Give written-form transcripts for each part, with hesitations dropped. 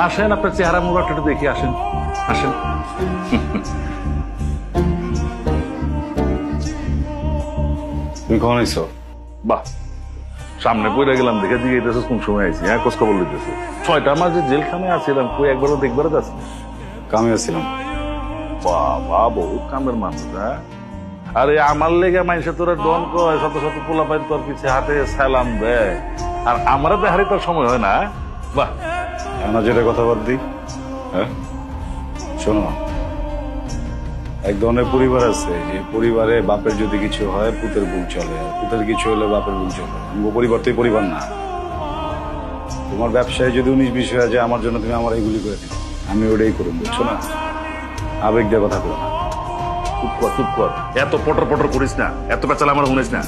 আসেন, আপনার চেহারা মুখটা একটু দেখি, আসেন আসেন। তুমি কখন আইছো? বাহ, সামনে পড়ে গেলাম, দেখে দিকে এটাছে কোন সময় আইছি। হ্যাঁ, খোঁজ খবর লইতেছে। 6টা মাস যে জেলখানায় আছিলাম, কই একবারও দেখবারও যাচ্ছে না। কামে আসছিলাম। বাবা, বহুত কামের মানুষ। হ্যাঁ, আরে আমার লেগে মানুষের তোরা ডন কয়, শত শত পোলা পাই তোর পিছে হাতে সালাম দেয়, আর আমারও দেখারই তোর সময় হয় না। বাহ, এখন যেটা কথা বাদ দিই। হ্যাঁ, শোনো, এক ধরনের পরিবার আছে, যে পরিবারে বাপের যদি কিছু হয় পুতের বুক চলে, আর পুতের কিছু হলে বাপের বুক চলে। পরিবার তো পরিবার না। তোমার ব্যবসায় যদি 19-20 হয়ে যায়, আমার জন্য তুমি আমার এইগুলি করে দিও, আমি ওটাই করুন, বুঝছো না? আবেগ দিয়ে কথা বলো না। চুপ কর, চুপ কর, এত পটর পটর করিস না, এত পেঁচাল আমার শুনিস না।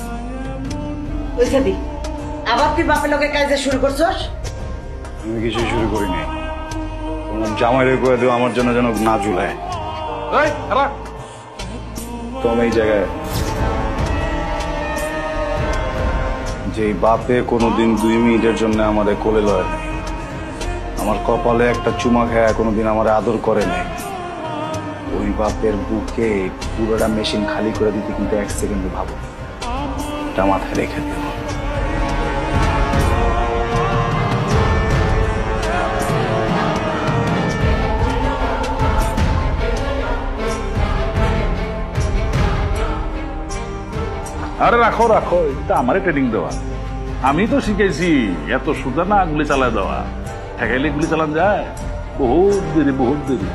আবার তুই বাপের লোকের কাজে শুরু করছস? আমি কিছু শুরু করিনি। তোমার জামাইরে করে দিও আমার জন্য যেন না ঝুলায়। তো আমি এই জায়গায় যে বাপে কোনোদিন 2 মিনিটের জন্য আমাদের কোলে লয় নাই, আমার কপালে একটা চুমা খায় কোনোদিন আমার আদর করে নাই, ওই বাপের বুকে পুরোটা মেশিন খালি করে দিতে কিন্তু 1 সেকেন্ডে ভাবো। এটা মাথায় রেখে দিও। আরে রাখো রাখো, এটা আমারই ট্রেনিং দেওয়া, আমি তো শিখেছি। এত সুদা না গুলি চালায় দেওয়া, ঠেকাইলে গুলি চালান যায়, বহুত দেরি বহুত দেরি।